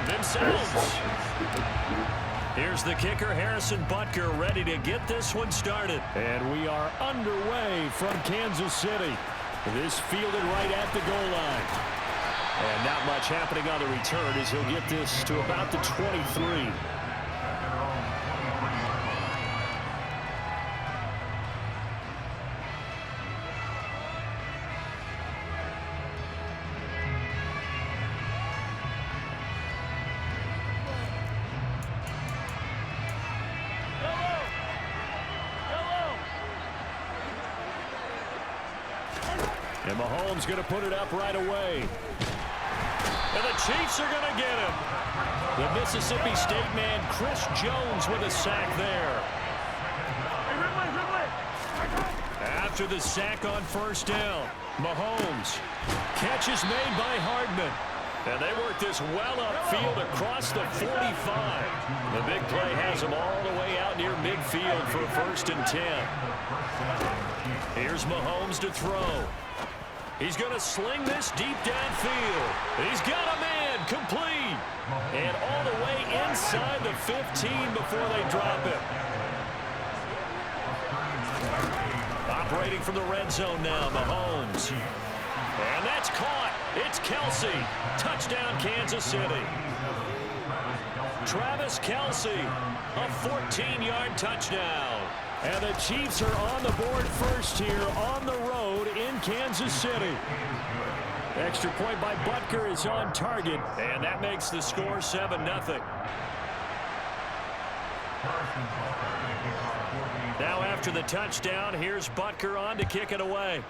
themselves. Here's the kicker, Harrison Butker, ready to get this one started. And we are underway from Kansas City. This fielded right at the goal line. And not much happening on the return as he'll get this to about the 23. And Mahomes going to put it up right away. And the Chiefs are going to get him. The Mississippi State man, Chris Jones, with a sack there. After the sack on first down, Mahomes. Catch is made by Hardman. And they work this well upfield across the 45. The big play has them all the way out near midfield for 1st and 10. Here's Mahomes to throw. He's going to sling this deep downfield. He's got a man complete. And all the way inside the 15 before they drop it. Operating from the red zone now, Mahomes. And that's caught. It's Kelsey. Touchdown, Kansas City. Travis Kelsey, a 14-yard touchdown. And the Chiefs are on the board first here on the road in Kansas City. Extra point by Butker is on target, and that makes the score 7-0. Now after the touchdown, here's Butker on to kick it away.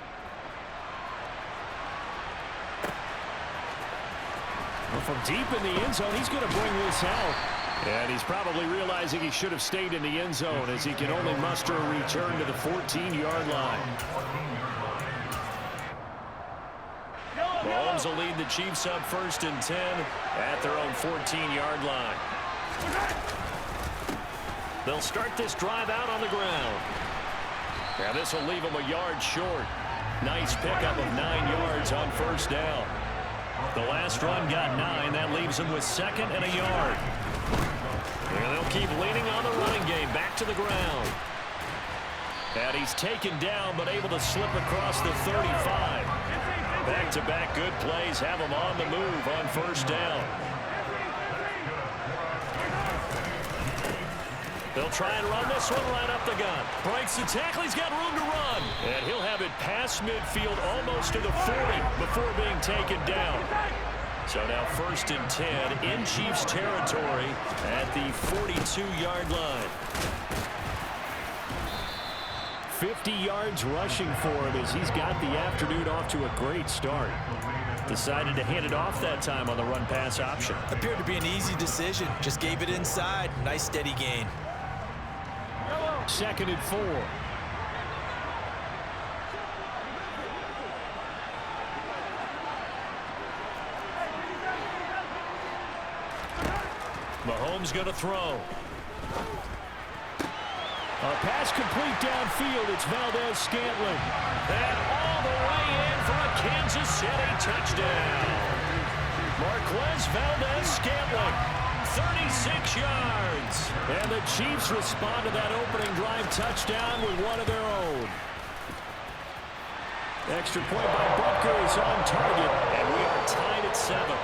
Well, from deep in the end zone, he's going to bring this out. And he's probably realizing he should have stayed in the end zone as he can only muster a return to the 14-yard line. Mahomes will lead the Chiefs up 1st and 10 at their own 14-yard line. They'll start this drive out on the ground. Now this will leave them a yard short. Nice pickup of 9 yards on first down. The last run got 9. That leaves them with 2nd and a yard. And they'll keep leaning on the running game back to the ground. And he's taken down but able to slip across the 35. Back-to-back good plays have him on the move on first down. They'll try and run this one right up the gut. Breaks the tackle. He's got room to run. And he'll have it past midfield almost to the 40 before being taken down. So now 1st and 10 in Chiefs territory at the 42-yard line. 50 yards rushing for him as he's got the afternoon off to a great start. Decided to hand it off that time on the run-pass option. Appeared to be an easy decision. Just gave it inside. Nice steady gain. 2nd and 4. Mahomes going to throw. A pass complete downfield. It's Valdez-Scantling. And all the way in for a Kansas City touchdown. Marquez Valdez-Scantling, 36 yards. And the Chiefs respond to that opening drive touchdown with one of their own. Extra point by Butker is on target, and we are tied at 7.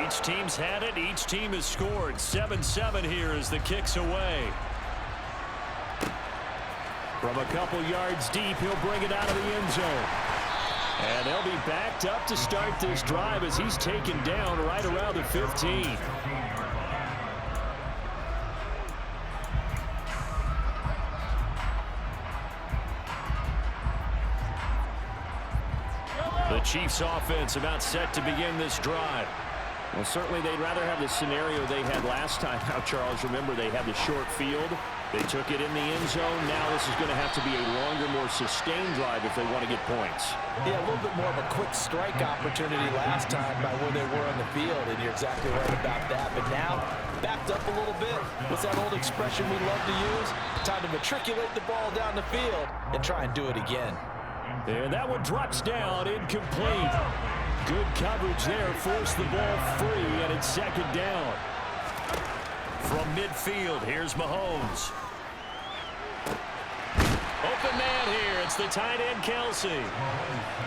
Each team's had it. Each team has scored. 7-7 here as the kick's away. From a couple yards deep, he'll bring it out of the end zone. And they'll be backed up to start this drive as he's taken down right around the 15. The Chiefs offense about set to begin this drive. Well, certainly they'd rather have the scenario they had last time out, Charles. Remember, they had the short field. They took it in the end zone. Now this is going to have to be a longer, more sustained drive if they want to get points. Yeah, a little bit more of a quick strike opportunity last time by where they were on the field, and you're exactly right about that. But now, backed up a little bit. What's that old expression we love to use? Time to matriculate the ball down the field and try and do it again. And that one drops down, incomplete. Good coverage there, forced the ball free, and it's second down. From midfield, here's Mahomes. Open man here, it's the tight end Kelsey.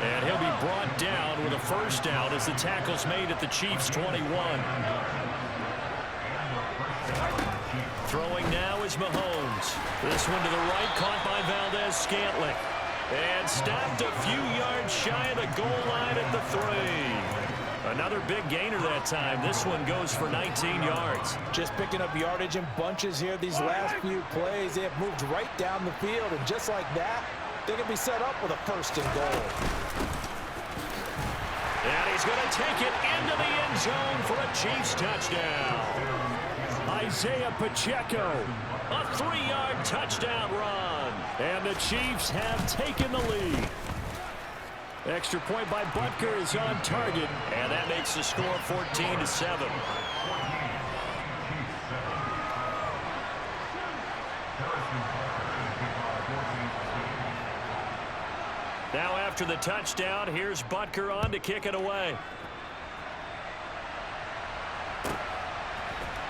And he'll be brought down with a first down as the tackle's made at the Chiefs' 21. Throwing now is Mahomes. This one to the right, caught by Valdez-Scantling. And stopped a few yards shy of the goal line at the 3. Another big gainer that time. This one goes for 19 yards. Just picking up yardage in bunches here these last few plays. They have moved right down the field, and just like that, they can be set up with a first and goal. And he's going to take it into the end zone for a Chiefs touchdown. Isaiah Pacheco, a 3-yard touchdown run. And the Chiefs have taken the lead. Extra point by Butker is on target, and that makes the score 14-7. Now after the touchdown, here's Butker on to kick it away.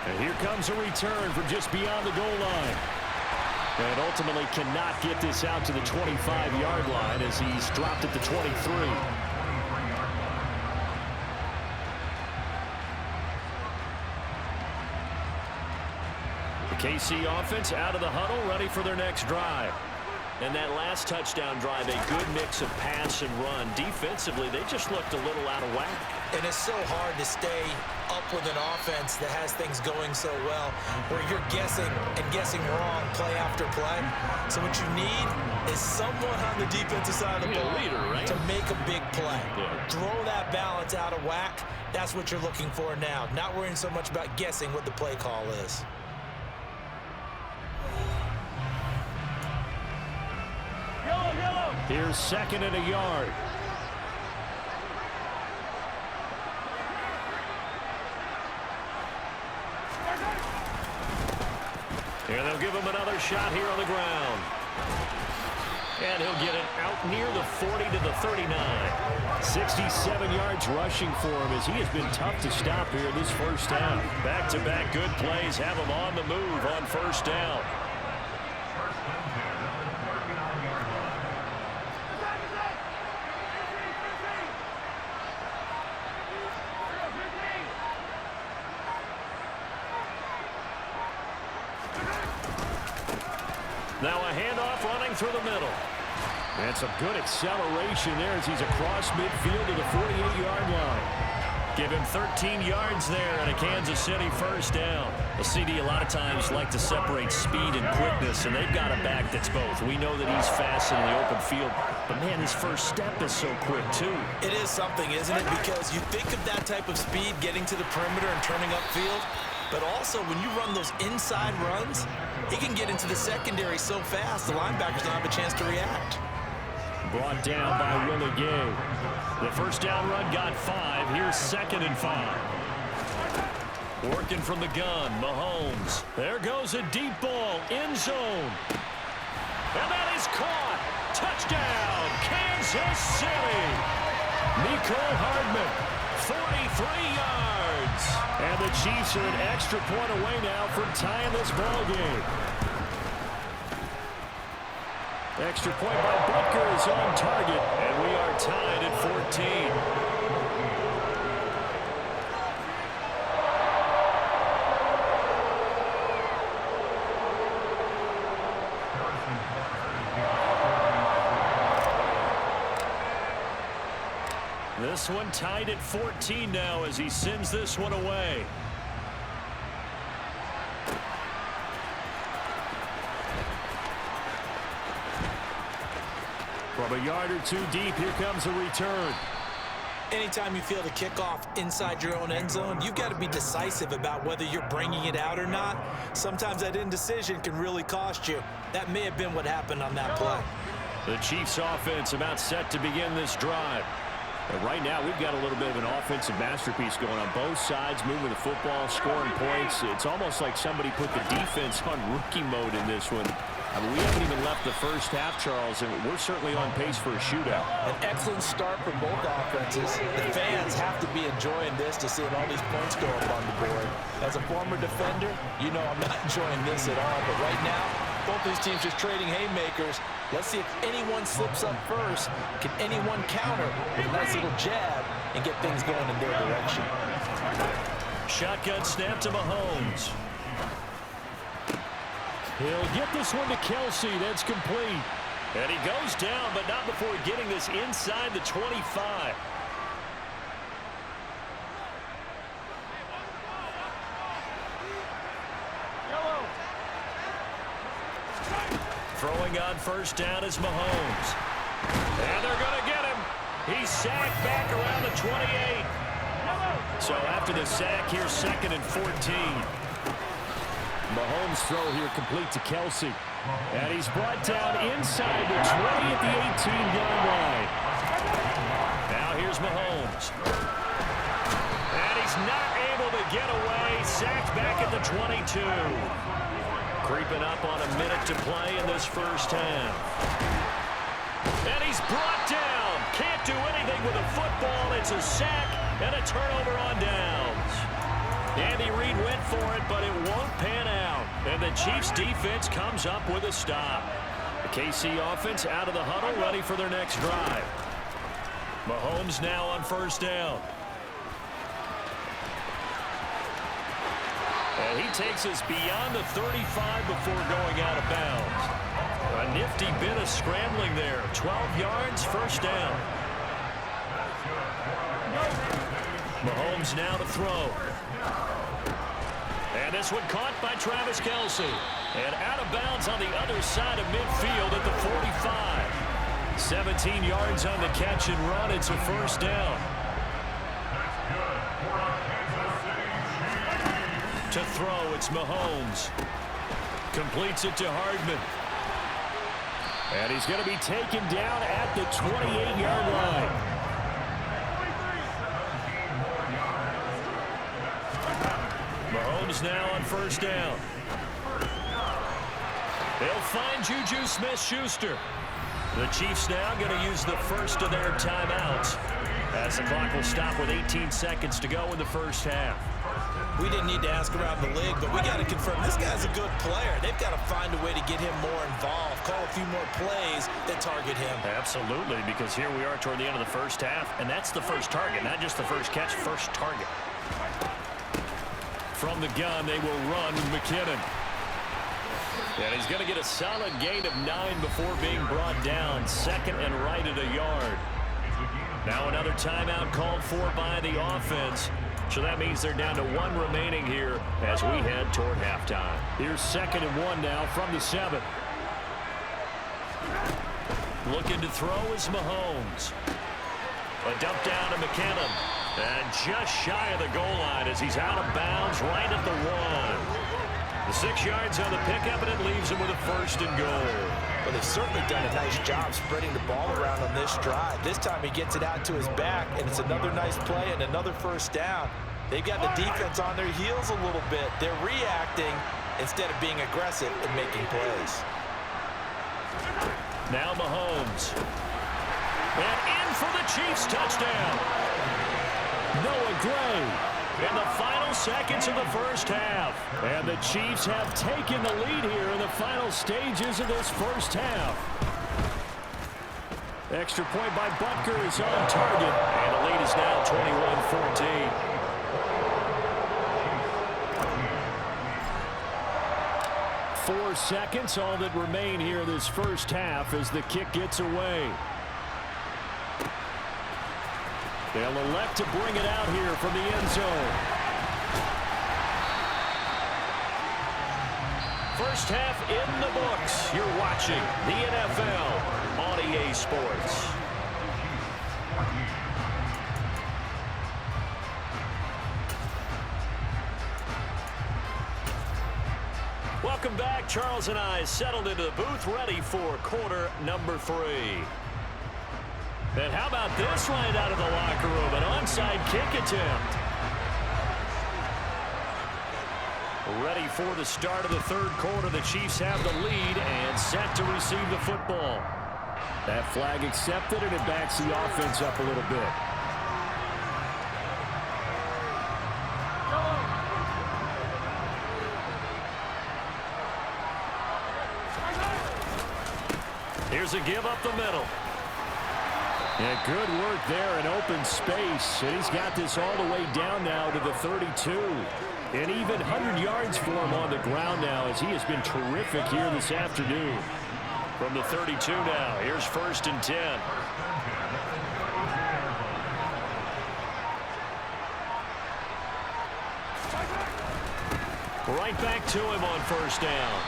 And here comes a return from just beyond the goal line. And ultimately cannot get this out to the 25-yard line as he's dropped at the 23. The KC offense out of the huddle, ready for their next drive. And that last touchdown drive, a good mix of pass and run. Defensively, they just looked a little out of whack. And it's so hard to stay up with an offense that has things going so well, where you're guessing and guessing wrong play after play. So what you need is someone on the defensive side of the ball to make a big play. Throw that balance out of whack. That's what you're looking for now. Not worrying so much about guessing what the play call is. Here's second and a yard. And they'll give him another shot here on the ground. And he'll get it out near the 40 to the 39. 67 yards rushing for him as he has been tough to stop here this first half. Back-to-back good plays have him on the move on first down. Now a handoff running through the middle. And some good acceleration there as he's across midfield to the 48-yard line. Give him 13 yards there and a Kansas City first down. The CD a lot of times like to separate speed and quickness, and they've got a back that's both. We know that he's fast in the open field, but man, his first step is so quick too. It is something, isn't it? Because you think of that type of speed getting to the perimeter and turning upfield, but also when you run those inside runs, he can get into the secondary so fast the linebackers don't have a chance to react. Brought down by Willie Gay. The first down run got 5. Here's second and 5. Working from the gun, Mahomes. There goes a deep ball, end zone. And that is caught. Touchdown, Kansas City. Mecole Hardman, 43 yards. And the Chiefs are an extra point away now from tying this ball game. Extra point by Butker is on target, and we are tied at 14. This one tied at 14 now as he sends this one away. From a yard or two deep, here comes a return. Anytime you feel the kickoff inside your own end zone, you've got to be decisive about whether you're bringing it out or not. Sometimes that indecision can really cost you. That may have been what happened on that play. The Chiefs offense about set to begin this drive. And right now, we've got a little bit of an offensive masterpiece going on both sides, moving the football, scoring points. It's almost like somebody put the defense on rookie mode in this one. I mean, we haven't even left the first half, Charles, and we're certainly on pace for a shootout. An excellent start for both offenses. The fans have to be enjoying this to seeing all these points go up on the board. As a former defender, you know I'm not enjoying this at all. But right now, both these teams just trading haymakers. Let's see if anyone slips up first. Can anyone counter with a nice little jab and get things going in their direction? Shotgun snap to Mahomes. He'll get this one to Kelsey. That's complete. And he goes down, but not before getting this inside the 25. Throwing on first down is Mahomes. And they're going to get him. He's sacked back around the 28. So after the sack, here's 2nd and 14. Mahomes' throw here complete to Kelsey. And he's brought down inside the 20 at the 18-yard line. Now here's Mahomes. And he's not able to get away. Sacked back at the 22. Creeping up on a minute to play in this first half. And he's brought down. Can't do anything with a football. It's a sack and a turnover on downs. Andy Reid went for it, but it won't pan out. And the Chiefs defense comes up with a stop. The KC offense out of the huddle, ready for their next drive. Mahomes now on first down. And he takes us beyond the 35 before going out of bounds. A nifty bit of scrambling there. 12 yards, first down. Mahomes now to throw. And this one caught by Travis Kelsey. And out of bounds on the other side of midfield at the 45. 17 yards on the catch and run. It's a first down. To throw, it's Mahomes. Completes it to Hardman. And he's going to be taken down at the 28-yard line. Mahomes now on first down. They'll find Juju Smith-Schuster. The Chiefs now going to use the first of their timeouts as the clock will stop with 18 seconds to go in the first half. We didn't need to ask around the league, but we got to confirm this guy's a good player. They've got to find a way to get him more involved, call a few more plays that target him. Absolutely, because here we are toward the end of the first half, and that's the first target, not just the first catch, first target. From the gun, they will run with McKinnon. And he's going to get a solid gain of 9 before being brought down. 2nd and right at a yard. Now another timeout called for by the offense. So that means they're down to 1 remaining here as we head toward halftime. Here's 2nd and 1 now from the 7. Looking to throw is Mahomes. A dump down to McKinnon. And just shy of the goal line as he's out of bounds right at the 1. The 6 yards on the pickup, and it leaves him with a 1st and goal. But they've certainly done a nice job spreading the ball around on this drive. This time he gets it out to his back, and it's another nice play and another first down. They've got the defense on their heels a little bit. They're reacting instead of being aggressive and making plays. Now Mahomes. And in for the Chiefs touchdown. Noah Gray. In the final seconds of the first half. And the Chiefs have taken the lead here in the final stages of this first half. Extra point by Butker is on target. And the lead is now 21-14. 4 seconds, all that remain here this first half as the kick gets away. They'll elect to bring it out here from the end zone. First half in the books. You're watching the NFL on EA Sports. Welcome back. Charles and I settled into the booth, ready for quarter number 3. And how about this right out of the locker room? An onside kick attempt. Ready for the start of the third quarter. The Chiefs have the lead and set to receive the football. That flag accepted, and it backs the offense up a little bit. Here's a give up the middle. Yeah, good work there in open space. And he's got this all the way down now to the 32. And even 100 yards for him on the ground now, as he has been terrific here this afternoon. From the 32 now, here's 1st and 10. Right back to him on 1st down.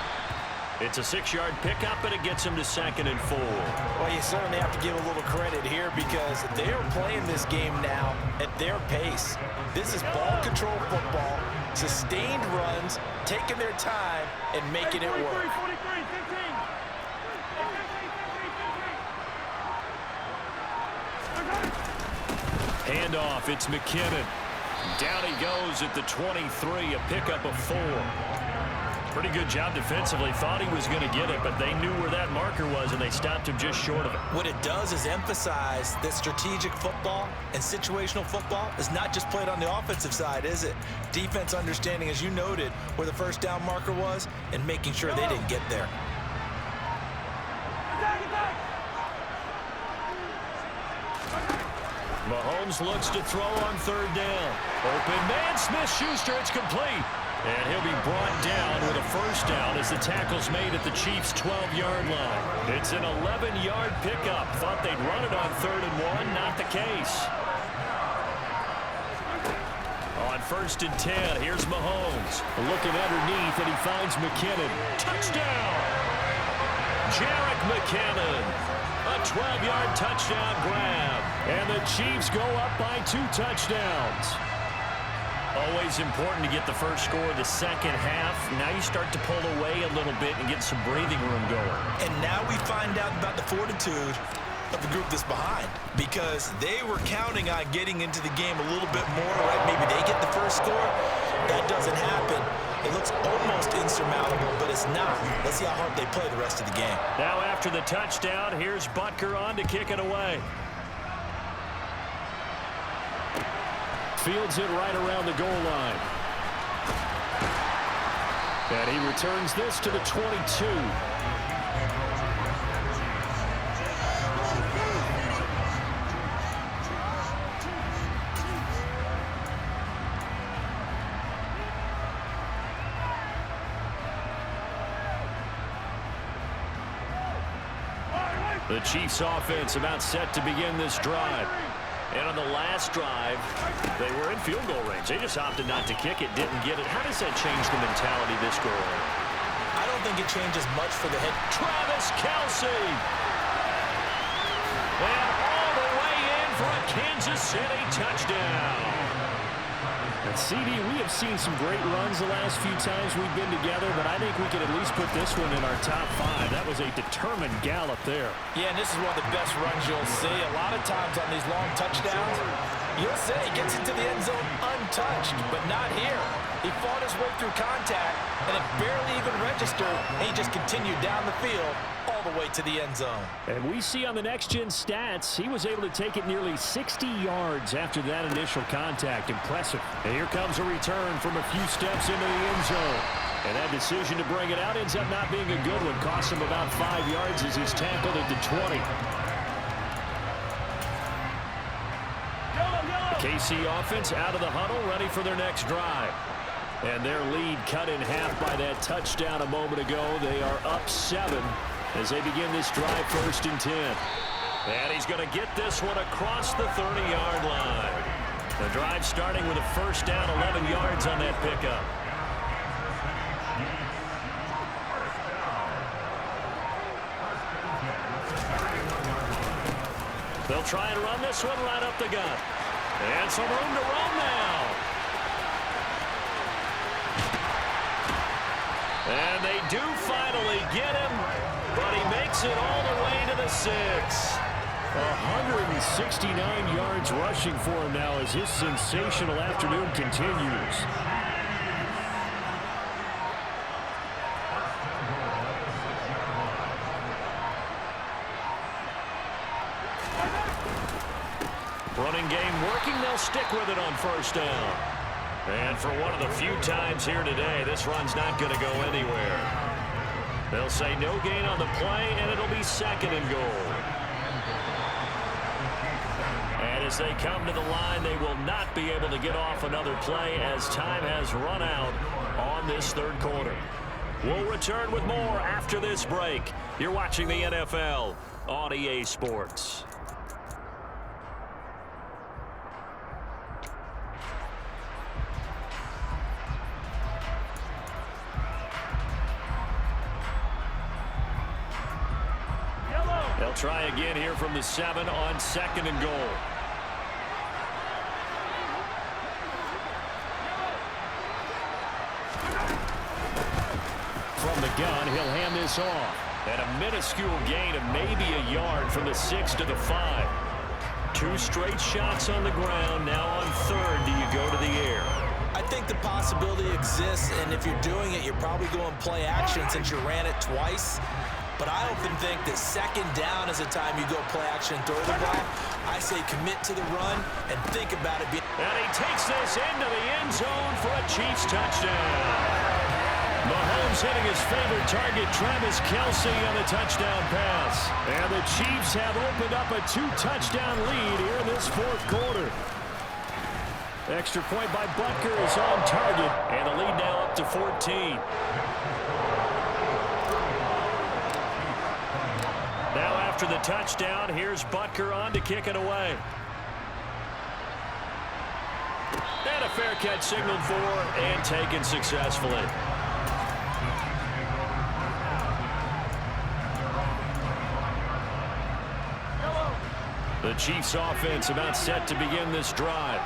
It's a 6-yard pickup, and it gets him to 2nd and 4. Well, you certainly have to give a little credit here because they are playing this game now at their pace. This is ball control football, sustained runs, taking their time, and making it work. Handoff, it's McKinnon. Down he goes at the 23, a pickup of 4. Pretty good job defensively. Thought he was going to get it, but they knew where that marker was, and they stopped him just short of it. What it does is emphasize that strategic football and situational football is not just played on the offensive side, is it? Defense understanding, as you noted, where the 1st down marker was and making sure they didn't get there. Mahomes looks to throw on 3rd down. Open man, Smith-Schuster, it's complete. And he'll be brought down with a 1st down as the tackle's made at the Chiefs' 12-yard line. It's an 11-yard pickup. Thought they'd run it on 3rd and 1. Not the case. On 1st and 10, here's Mahomes. Looking underneath, and he finds McKinnon. Touchdown! Jerick McKinnon. A 12-yard touchdown grab. And the Chiefs go up by 2 touchdowns. Always important to get the first score of the second half. Now you start to pull away a little bit and get some breathing room going. And now we find out about the fortitude of the group that's behind, because they were counting on getting into the game a little bit more, right? Maybe they get the first score. That doesn't happen. It looks almost insurmountable, but it's not. Let's see how hard they play the rest of the game. Now after the touchdown, here's Butker on to kick it away. Fields it right around the goal line. And he returns this to the 22. The Chiefs offense about set to begin this drive. And on the last drive, they were in field goal range. They just opted not to kick it, didn't get it. How does that change the mentality this goal? I don't think it changes much for the head. Travis Kelce. And all the way in for a Kansas City touchdown. And CD, we have seen some great runs the last few times we've been together, but I think we could at least put this one in our top 5. That was a determined gallop there. Yeah, and this is one of the best runs you'll see. A lot of times on these long touchdowns, you'll say he gets into the end zone untouched, but not here. He fought his way through contact, and it barely even registered, and he just continued down the field all the way to the end zone. And we see on the next-gen stats, he was able to take it nearly 60 yards after that initial contact. Impressive. And here comes a return from a few steps into the end zone. And that decision to bring it out ends up not being a good one. Costs him about 5 yards as he's tackled at the 20. KC offense out of the huddle, ready for their next drive. And their lead cut in half by that touchdown a moment ago. They are up 7 as they begin this drive, 1st and 10. And he's going to get this one across the 30-yard line. The drive starting with a 1st down, 11 yards on that pickup. They'll try and run this one right up the gut. And some room to run now. And they do finally get him, but he makes it all the way to the 6. 169 yards rushing for him now as his sensational afternoon continues. Running game working. They'll stick with it on first down. And for one of the few times here today, this run's not going to go anywhere. They'll say no gain on the play, and it'll be 2nd and goal. And as they come to the line, they will not be able to get off another play as time has run out on this 3rd quarter. We'll return with more after this break. You're watching the NFL on EA Sports. They'll try again here from the 7 on 2nd and goal. From the gun, he'll hand this off. And a minuscule gain of maybe a yard from the 6 to the 5. 2 straight shots on the ground. Now on 3rd, do you go to the air? I think the possibility exists, and if you're doing it, you're probably going play action since you ran it twice. But I often think that 2nd down is a time you go play action and throw the ball. I say commit to the run and think about it. And he takes this into the end zone for a Chiefs touchdown. Mahomes hitting his favorite target, Travis Kelce, on the touchdown pass. And the Chiefs have opened up a 2-touchdown lead here in this 4th quarter. Extra point by Butker is on target, and the lead now up to 14. Now after the touchdown, here's Butker on to kick it away. And a fair catch signaled for and taken successfully. The Chiefs offense about set to begin this drive.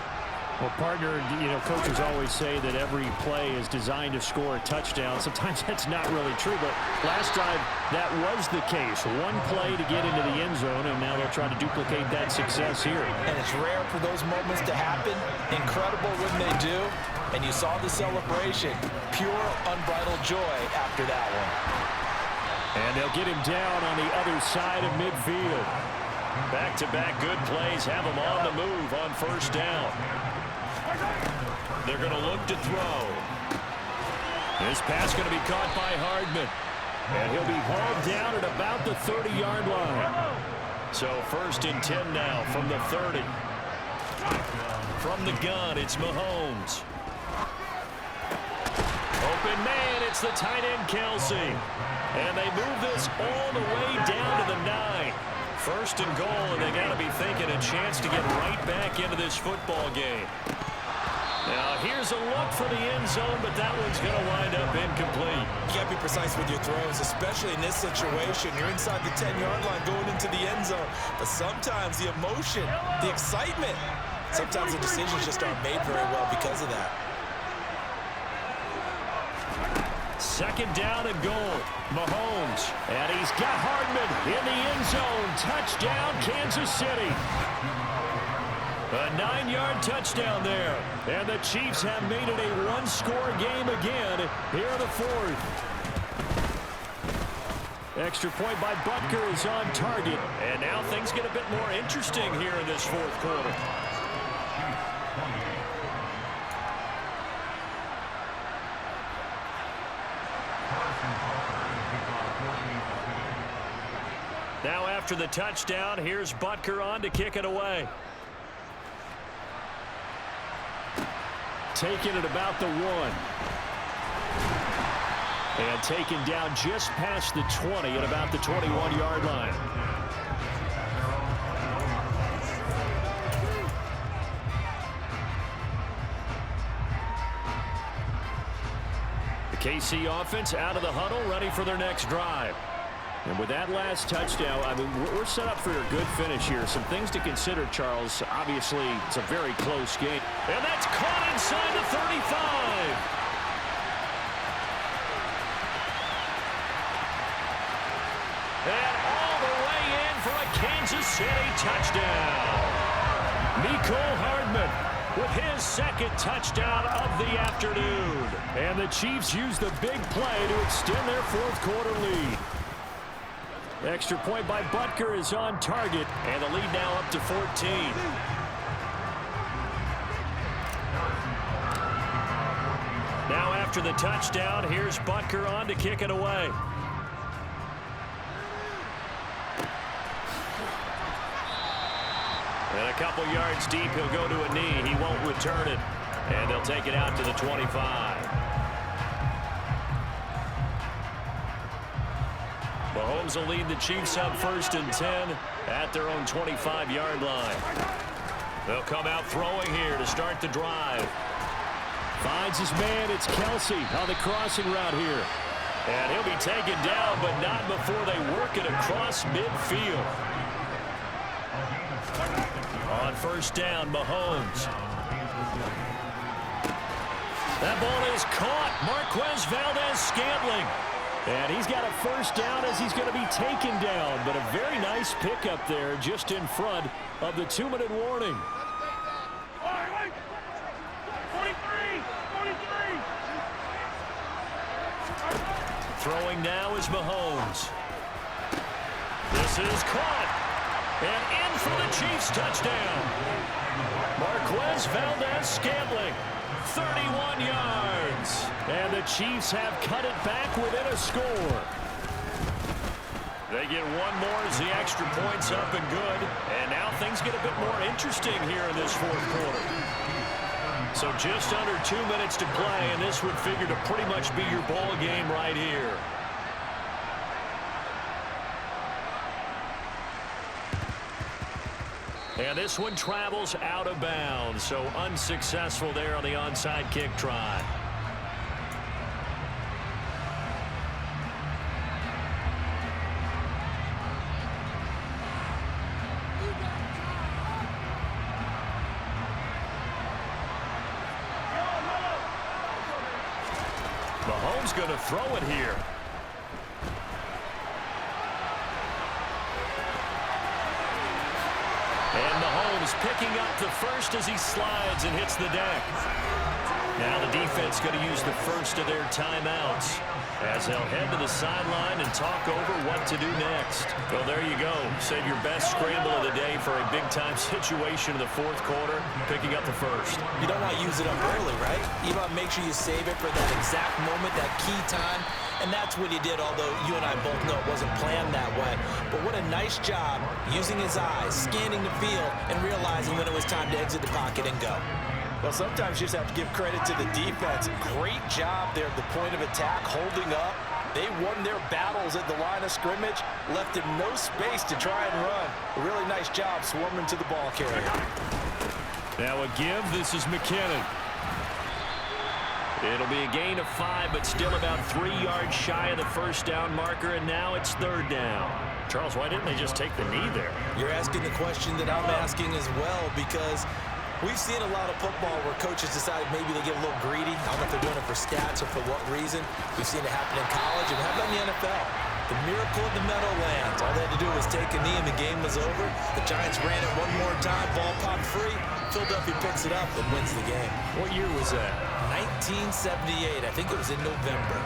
Well, partner, coaches always say that every play is designed to score a touchdown. Sometimes that's not really true, but last drive that was the case. One play to get into the end zone, and now they'll try to duplicate that success here. And it's rare for those moments to happen. Incredible when they do. And you saw the celebration. Pure, unbridled joy after that one. And they'll get him down on the other side of midfield. Back-to-back good plays have him on the move on first down. They're going to look to throw. This pass going to be caught by Hardman. And he'll be hauled down at about the 30-yard line. So 1st and 10 now from the 30. From the gun, it's Mahomes. Open man, it's the tight end Kelce. And they move this all the way down to the 9. 1st and goal, and they got to be thinking a chance to get right back into this football game. Now, here's a look for the end zone, but that one's going to wind up incomplete. You got to be precise with your throws, especially in this situation. You're inside the 10-yard line going into the end zone. But sometimes the emotion, the excitement, sometimes the decisions just aren't made very well because of that. 2nd down and goal. Mahomes. And he's got Hardman in the end zone. Touchdown, Kansas City. A 9-yard touchdown there. And the Chiefs have made it a 1-score game again here in the 4th. Extra point by Butker is on target. And now things get a bit more interesting here in this 4th quarter. Now after the touchdown, here's Butker on to kick it away. Taken at about the 1. And taken down just past the 20 at about the 21-yard line. The KC offense out of the huddle, ready for their next drive. And with that last touchdown, I mean, we're set up for a good finish here. Some things to consider, Charles. Obviously, it's a very close game. And that's caught inside the 35. And all the way in for a Kansas City touchdown. Mecole Hardman with his 2nd touchdown of the afternoon. And the Chiefs use the big play to extend their 4th quarter lead. Extra point by Butker is on target, and the lead now up to 14. Now after the touchdown, here's Butker on to kick it away. And a couple yards deep, he'll go to a knee. He won't return it. And they'll take it out to the 25. Mahomes will lead the Chiefs up 1st and 10 at their own 25-yard line. They'll come out throwing here to start the drive. Finds his man. It's Kelsey on the crossing route here. And he'll be taken down, but not before they work it across midfield. On 1st down, Mahomes. That ball is caught. Marquez Valdez-Scantling. And he's got a 1st down as he's going to be taken down. But a very nice pickup there just in front of the 2-minute warning. Throwing now is Mahomes. This is caught. And in for the Chiefs touchdown. Marquez Valdez-Scantling. 31 yards. And the Chiefs have cut it back within a score. They get one more as the extra point's up and good. And now things get a bit more interesting here in this 4th quarter. So just under 2 minutes to play, and this would figure to pretty much be your ball game right here. And this one travels out of bounds, so unsuccessful there on the onside kick try. Mahomes going to throw it here. And Mahomes picking up the 1st as he slides and hits the deck. Now the defense going to use the 1st of their timeouts as they'll head to the sideline and talk over what to do next. Well, there you go. Save your best scramble of the day for a big-time situation in the 4th quarter, picking up the 1st. You don't want to use it up early, right? You want to make sure you save it for that exact moment, that key time. And that's what he did, although you and I both know it wasn't planned that way. But what a nice job using his eyes, scanning the field, and realizing when it was time to exit the pocket and go. Well, sometimes you just have to give credit to the defense. Great job there at the point of attack, holding up. They won their battles at the line of scrimmage, left him no space to try and run. A really nice job swarming to the ball carrier. Now a give. This is McKinnon. It'll be a gain of 5, but still about 3 yards shy of the 1st down marker, and now it's 3rd down. Charles, why didn't they just take the knee there? You're asking the question that I'm asking as well, because we've seen a lot of football where coaches decide maybe they get a little greedy. I don't know if they're doing it for stats or for what reason. We've seen it happen in college, and how about in the NFL? The miracle of the Meadowlands. All they had to do was take a knee, and the game was over. The Giants ran it one more time. Ball popped free. Philadelphia picks it up and wins the game. What year was that? 1978. I think it was in November.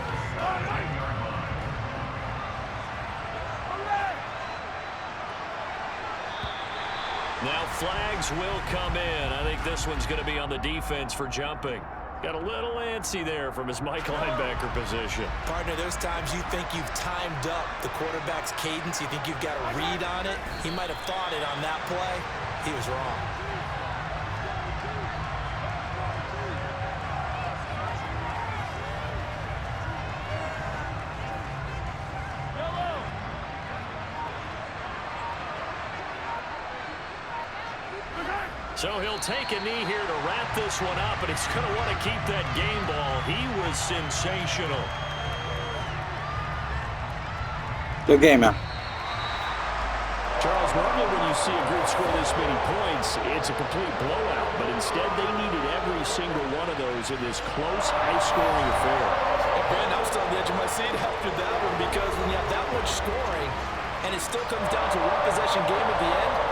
Now flags will come in. I think this one's going to be on the defense for jumping. Got a little antsy there from his Mike linebacker position. Partner, there's times you think you've timed up the quarterback's cadence. You think you've got a read on it. He might have thought it on that play. He was wrong. So he'll take a knee here to wrap this one up, and he's going to want to keep that game ball. He was sensational. Good game, man. Charles, normally when you see a group score this many points, it's a complete blowout. But instead, they needed every single one of those in this close, high-scoring affair. Hey, Brandon, I was still on the edge of my seat after that one, because when you have that much scoring and it still comes down to one possession game at the end,